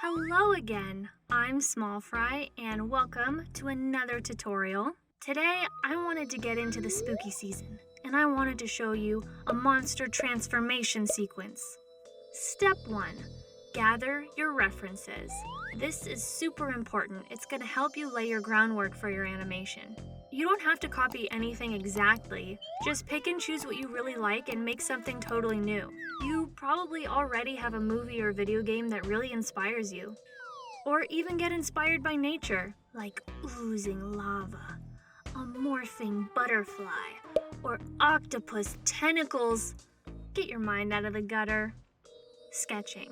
Hello again, I'm smallfry and welcome to another tutorial. Today I wanted to get into the spooky season and I wanted to show you a monster transformation sequence. Step 1. Gather your references. This is super important. It's going to help you lay your groundwork for your animation. You don't have to copy anything exactly. Just pick and choose what you really like and make something totally new. You probably already have a movie or video game that really inspires you. Or even get inspired by nature, like oozing lava, a morphing butterfly, or octopus tentacles. Get your mind out of the gutter. Sketching.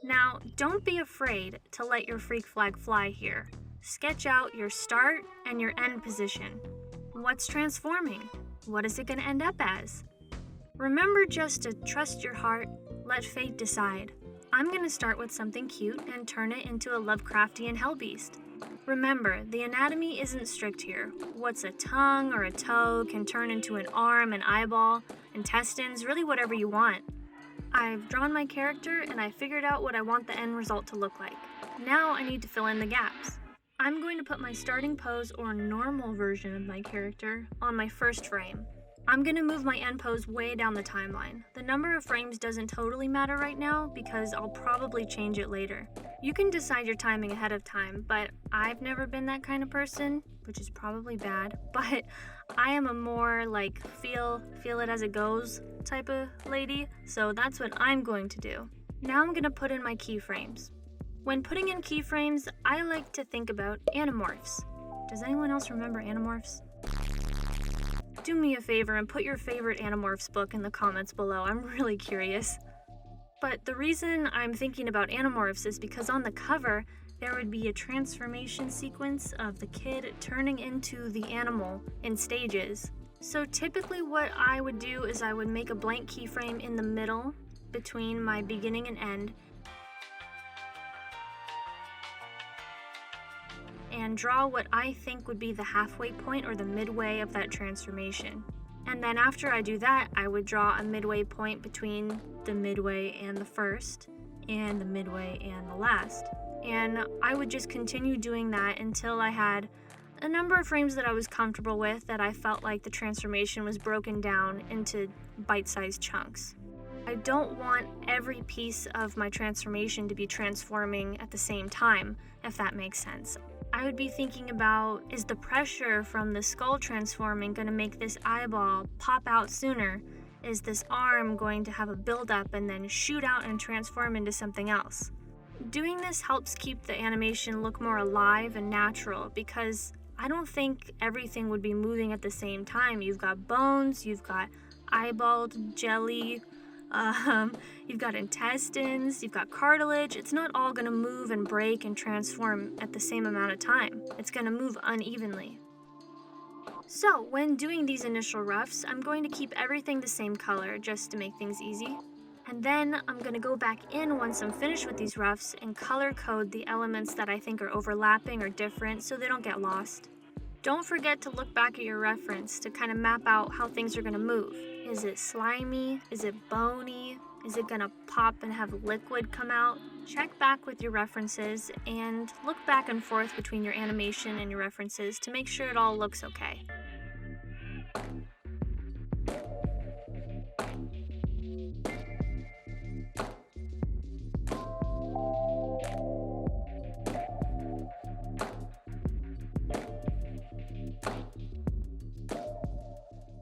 Now, don't be afraid to let your freak flag fly here. Sketch out your start and your end position. What's transforming? What is it going to end up as? Remember just to trust your heart, let fate decide. I'm going to start with something cute and turn it into a Lovecraftian hellbeast. Remember, the anatomy isn't strict here. What's a tongue or a toe can turn into an arm, an eyeball, intestines, really whatever you want. I've drawn my character and I figured out what I want the end result to look like. Now I need to fill in the gaps. I'm going to put my starting pose or normal version of my character on my first frame. I'm going to move my end pose way down the timeline. The number of frames doesn't totally matter right now because I'll probably change it later. You can decide your timing ahead of time, but I've never been that kind of person, which is probably bad, but I am a more like feel it as it goes type of lady, so that's what I'm going to do. Now I'm going to put in my keyframes. When putting in keyframes, I like to think about animorphs. Does anyone else remember animorphs? Do me a favor and put your favorite animorphs book in the comments below. I'm really curious. But the reason I'm thinking about animorphs is because on the cover, there would be a transformation sequence of the kid turning into the animal in stages. So typically what I would do is I would make a blank keyframe in the middle between my beginning and end and draw what I think would be the halfway point or the midway of that transformation. And then after I do that, I would draw a midway point between the midway and the first, and the midway and the last. And I would just continue doing that until I had a number of frames that I was comfortable with, that I felt like the transformation was broken down into bite-sized chunks. I don't want every piece of my transformation to be transforming at the same time, if that makes sense. I would be thinking about, is the pressure from the skull transforming going to make this eyeball pop out sooner? Is this arm going to have a build-up and then shoot out and transform into something else? Doing this helps keep the animation look more alive and natural because I don't think everything would be moving at the same time. You've got bones, you've got eyeballed jelly, you've got intestines, you've got cartilage. It's not all going to move and break and transform at the same amount of time. It's going to move unevenly. So when doing these initial roughs, I'm going to keep everything the same color just to make things easy. And then I'm going to go back in once I'm finished with these roughs and color code the elements that I think are overlapping or different so they don't get lost. Don't forget to look back at your reference to kind of map out how things are going to move. Is it slimy? Is it bony? Is it going to pop and have liquid come out? Check back with your references and look back and forth between your animation and your references to make sure it all looks okay.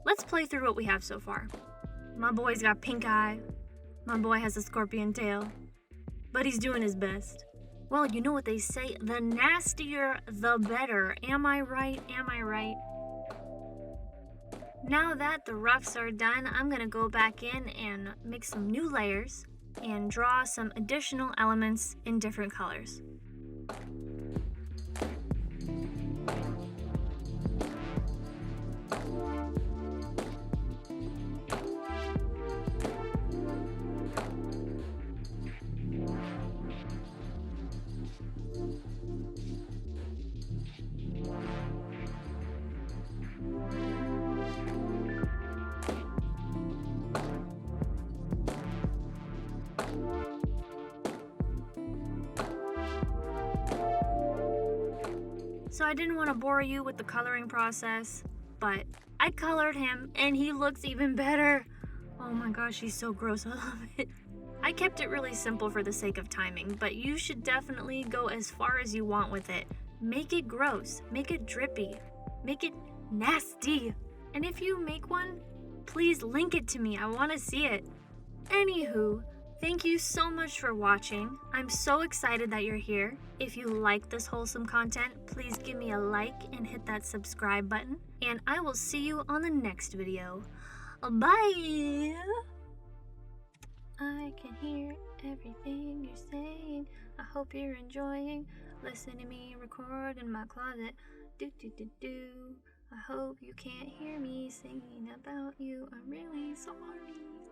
Let's play through what we have so far. My boy's got pink eye. My boy has a scorpion tail. But he's doing his best. Well, you know what they say, the nastier, the better. Am I right? Am I right? Now that the roughs are done, I'm gonna go back in and make some new layers and draw some additional elements in different colors. so I didn't want to bore you with the coloring process, but I colored him and he looks even better. Oh my gosh, he's so gross. I love it. I kept it really simple for the sake of timing, but you should definitely go as far as you want with it. Make it gross, make it drippy, make it nasty. And if you make one, please link it to me. I want to see it. Anywho, thank you so much for watching. I'm so excited that you're here. If you like this wholesome content, please give me a like and hit that subscribe button. And I will see you on the next video. Bye! I can hear everything you're saying. I hope you're enjoying. Listen to me record in my closet. Do do do do. I hope you can't hear me singing about you. I'm really sorry.